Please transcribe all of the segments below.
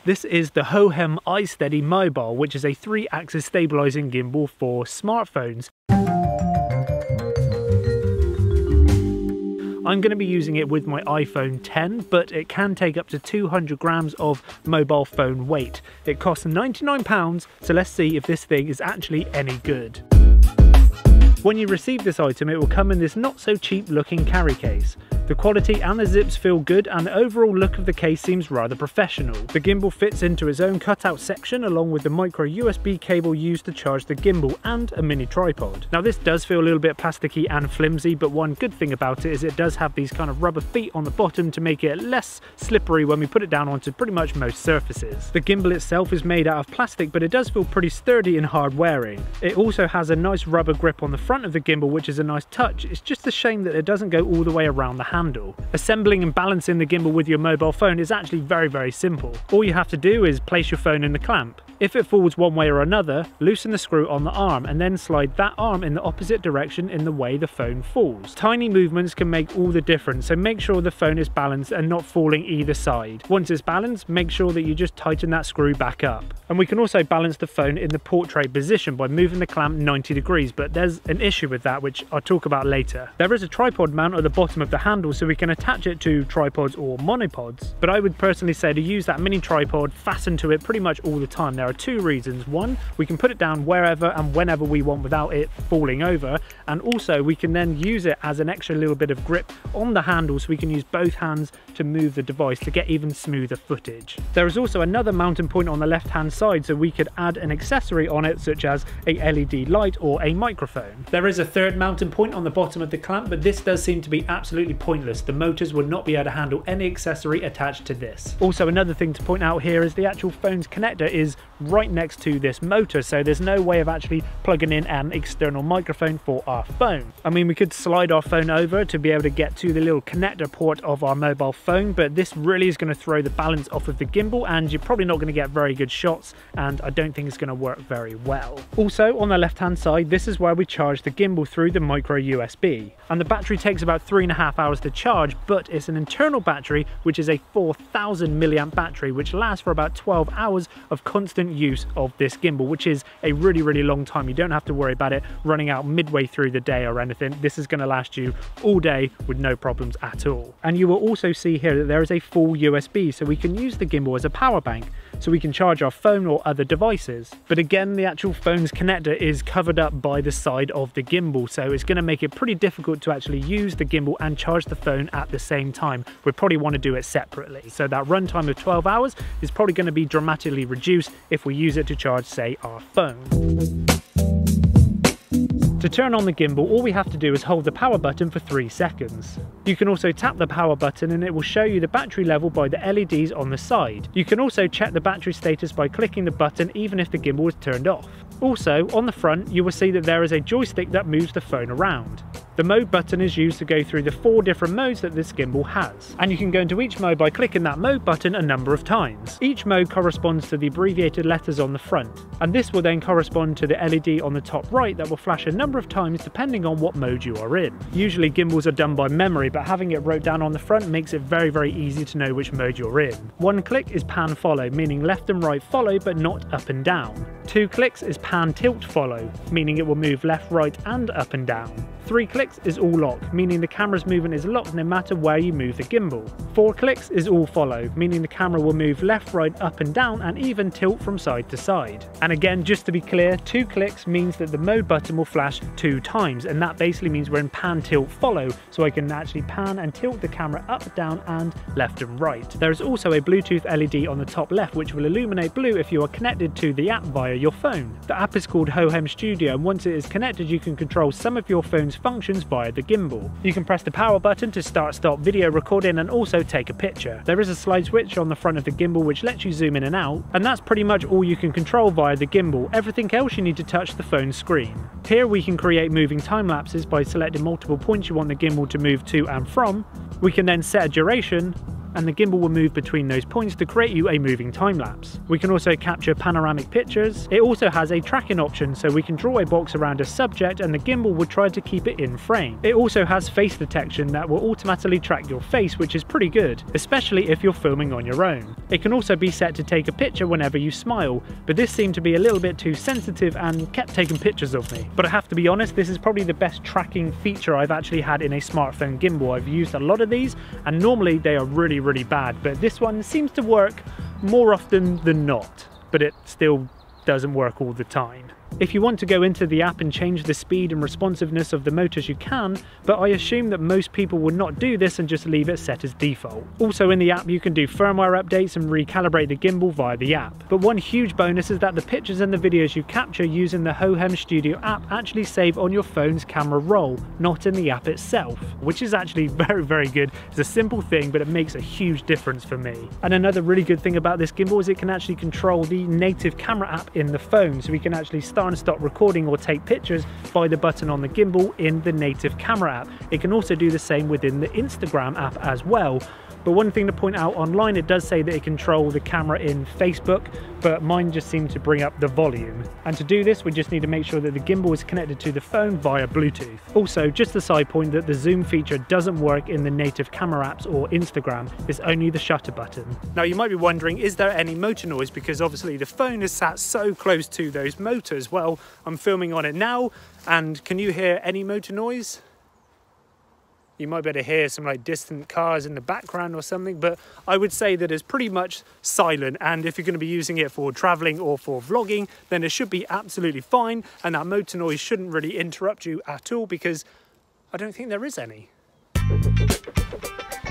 This is the Hohem iSteady Mobile, which is a 3-axis stabilizing gimbal for smartphones. I'm going to be using it with my iPhone 10, but it can take up to 200 grams of mobile phone weight. It costs £99, so let's see if this thing is actually any good. When you receive this item, it will come in this not so cheap looking carry case. The quality and the zips feel good, and the overall look of the case seems rather professional. The gimbal fits into its own cutout section along with the micro USB cable used to charge the gimbal and a mini tripod. Now this does feel a little bit plasticky and flimsy, but one good thing about it is it does have these kind of rubber feet on the bottom to make it less slippery when we put it down onto pretty much most surfaces. The gimbal itself is made out of plastic, but it does feel pretty sturdy and hard wearing. It also has a nice rubber grip on the front of the gimbal, which is a nice touch. It's just a shame that it doesn't go all the way around the handle. Assembling and balancing the gimbal with your mobile phone is actually very simple. All you have to do is place your phone in the clamp. If it falls one way or another, loosen the screw on the arm and then slide that arm in the opposite direction in the way the phone falls. Tiny movements can make all the difference, so make sure the phone is balanced and not falling either side. Once it's balanced, make sure that you just tighten that screw back up. And we can also balance the phone in the portrait position by moving the clamp 90 degrees, but there's an issue with that which I'll talk about later. There is a tripod mount at the bottom of the handle, so we can attach it to tripods or monopods, but I would personally say to use that mini tripod fastened to it pretty much all the time. There are two reasons. One, we can put it down wherever and whenever we want without it falling over, and also we can then use it as an extra little bit of grip on the handle, so we can use both hands to move the device to get even smoother footage. There is also another mounting point on the left hand side, so we could add an accessory on it such as a LED light or a microphone. There is a third mounting point on the bottom of the clamp, but this does seem to be absolutely pointless. The motors would not be able to handle any accessory attached to this. Also, another thing to point out here is the actual phone's connector is right next to this motor, so there's no way of actually plugging in an external microphone for our phone. I mean, we could slide our phone over to be able to get to the little connector port of our mobile phone, but this really is going to throw the balance off of the gimbal and you're probably not going to get very good shots, and I don't think it's going to work very well. Also, on the left hand side, this is where we charge the gimbal through the micro USB, and the battery takes about 3.5 hours to charge, but it's an internal battery which is a 4000 milliamp battery which lasts for about 12 hours of constant use of this gimbal, which is a really long time. You don't have to worry about it running out midway through the day or anything. This is going to last you all day with no problems at all. And you will also see here that there is a full USB, so we can use the gimbal as a power bank, so we can charge our phone or other devices. But again, the actual phone's connector is covered up by the side of the gimbal, so it's going to make it pretty difficult to actually use the gimbal and charge the phone at the same time. We probably want to do it separately, so that runtime of 12 hours is probably going to be dramatically reduced if we use it to charge, say, our phone. To turn on the gimbal, all we have to do is hold the power button for 3 seconds. You can also tap the power button and it will show you the battery level by the LEDs on the side. You can also check the battery status by clicking the button even if the gimbal is turned off. Also, on the front, you will see that there is a joystick that moves the phone around. The mode button is used to go through the 4 different modes that this gimbal has, and you can go into each mode by clicking that mode button a number of times. Each mode corresponds to the abbreviated letters on the front, and this will then correspond to the LED on the top right that will flash a number of times depending on what mode you are in. Usually gimbals are done by memory, but having it wrote down on the front makes it very easy to know which mode you're in. 1 click is pan follow, meaning left and right follow but not up and down. 2 clicks is pan tilt follow, meaning it will move left, right and up and down. 3 clicks is all lock, meaning the camera's movement is locked no matter where you move the gimbal. 4 clicks is all follow, meaning the camera will move left, right, up and down and even tilt from side to side. And again, just to be clear, 2 clicks means that the mode button will flash 2 times, and that basically means we're in pan tilt follow, so I can actually pan and tilt the camera up, down and left and right. There is also a Bluetooth LED on the top left which will illuminate blue if you are connected to the app via your phone. The app is called Hohem Studio, and once it is connected you can control some of your phone's functions via the gimbal. You can press the power button to start/stop video recording and also take a picture. There is a slide switch on the front of the gimbal which lets you zoom in and out, and that's pretty much all you can control via the gimbal. Everything else you need to touch the phone screen. Here we can create moving time lapses by selecting multiple points you want the gimbal to move to and from. We can then set a duration, and the gimbal will move between those points to create you a moving time lapse. We can also capture panoramic pictures. It also has a tracking option, so we can draw a box around a subject and the gimbal will try to keep it in frame. It also has face detection that will automatically track your face, which is pretty good, especially if you're filming on your own. It can also be set to take a picture whenever you smile, but this seemed to be a little bit too sensitive and kept taking pictures of me. But I have to be honest, this is probably the best tracking feature I've actually had in a smartphone gimbal. I've used a lot of these and normally they are really bad, but this one seems to work more often than not, but it still doesn't work all the time. If you want to go into the app and change the speed and responsiveness of the motors, you can, but I assume that most people would not do this and just leave it set as default. Also in the app you can do firmware updates and recalibrate the gimbal via the app. But one huge bonus is that the pictures and the videos you capture using the Hohem Studio app actually save on your phone's camera roll, not in the app itself, which is actually very good. It's a simple thing, but it makes a huge difference for me. And another really good thing about this gimbal is it can actually control the native camera app in the phone, so we can actually start and stop recording or take pictures by the button on the gimbal in the native camera app. It can also do the same within the Instagram app as well. But one thing to point out online, it does say that it controls the camera in Facebook, but mine just seems to bring up the volume. And to do this, we just need to make sure that the gimbal is connected to the phone via Bluetooth. Also, just a side point that the zoom feature doesn't work in the native camera apps or Instagram, it's only the shutter button. Now you might be wondering, is there any motor noise? Because obviously the phone is sat so close to those motors. Well, I'm filming on it now, and can you hear any motor noise? You might be able to hear some like distant cars in the background or something, but I would say that it's pretty much silent, and if you're going to be using it for traveling or for vlogging, then it should be absolutely fine, and that motor noise shouldn't really interrupt you at all because I don't think there is any.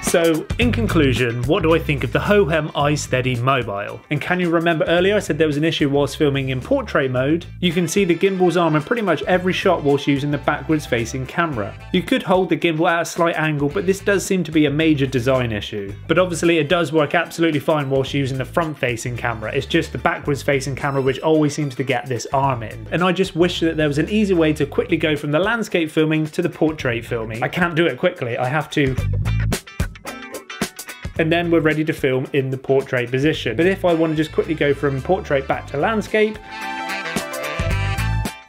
So, in conclusion, what do I think of the Hohem iSteady Mobile? And can you remember earlier I said there was an issue whilst filming in portrait mode? You can see the gimbal's arm in pretty much every shot whilst using the backwards facing camera. You could hold the gimbal at a slight angle, but this does seem to be a major design issue. But obviously it does work absolutely fine whilst using the front facing camera. It's just the backwards facing camera which always seems to get this arm in. And I just wish that there was an easy way to quickly go from the landscape filming to the portrait filming. I can't do it quickly, I have to... and then we're ready to film in the portrait position. But if I want to just quickly go from portrait back to landscape,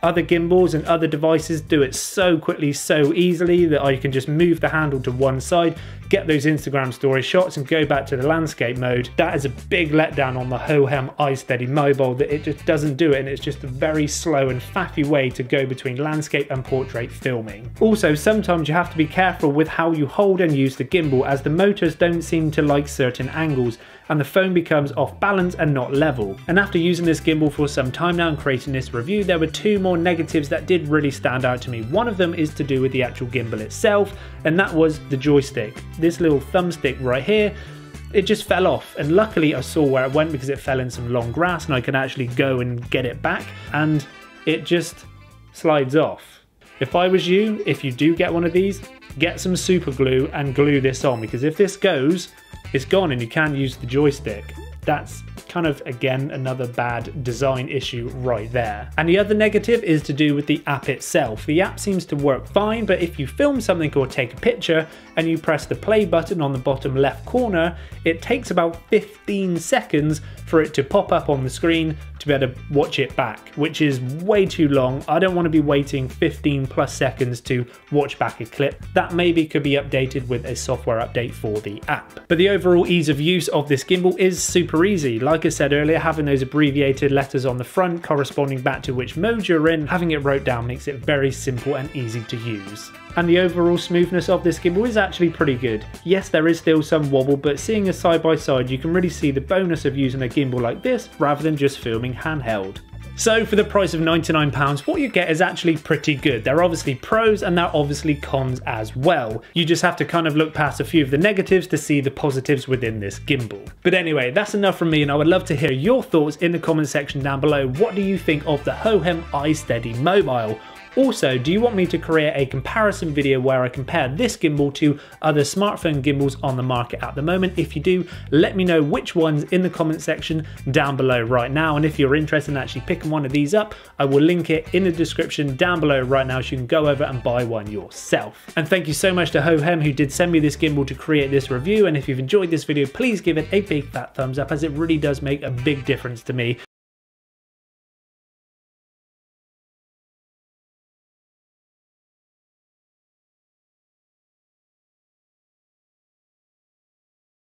other gimbals and other devices do it so quickly, so easily that I can just move the handle to one side, get those Instagram story shots and go back to the landscape mode. That is a big letdown on the Hohem iSteady Mobile, that it just doesn't do it, and it's just a very slow and faffy way to go between landscape and portrait filming. Also, sometimes you have to be careful with how you hold and use the gimbal, as the motors don't seem to like certain angles and the phone becomes off balance and not level. And after using this gimbal for some time now and creating this review, there were two more negatives that did really stand out to me. One of them is to do with the actual gimbal itself, and that was the joystick. This little thumbstick right here, it just fell off, and luckily I saw where it went because it fell in some long grass and I can actually go and get it back, and it just slides off. If I was you, if you do get one of these, get some super glue and glue this on, because if this goes, it's gone and you can't use the joystick. That's kind of, again, another bad design issue right there. And the other negative is to do with the app itself. The app seems to work fine, but if you film something or take a picture and you press the play button on the bottom left corner, it takes about 15 seconds for it to pop up on the screen to be able to watch it back, which is way too long. I don't want to be waiting 15 plus seconds to watch back a clip. That maybe could be updated with a software update for the app. But the overall ease of use of this gimbal is super easy. Like I said earlier, having those abbreviated letters on the front corresponding back to which mode you're in, having it wrote down makes it very simple and easy to use. And the overall smoothness of this gimbal is actually pretty good. Yes, there is still some wobble, but seeing a side by side, you can really see the bonus of using a gimbal like this rather than just filming handheld. So for the price of £99, what you get is actually pretty good. There are obviously pros and there are obviously cons as well. You just have to kind of look past a few of the negatives to see the positives within this gimbal. But anyway, that's enough from me, and I would love to hear your thoughts in the comment section down below. What do you think of the Hohem iSteady Mobile? Also, do you want me to create a comparison video where I compare this gimbal to other smartphone gimbals on the market at the moment? If you do, let me know which ones in the comment section down below right now. And if you're interested in actually picking one of these up, I will link it in the description down below right now so you can go over and buy one yourself. And thank you so much to Hohem, who did send me this gimbal to create this review. And if you've enjoyed this video, please give it a big fat thumbs up, as it really does make a big difference to me.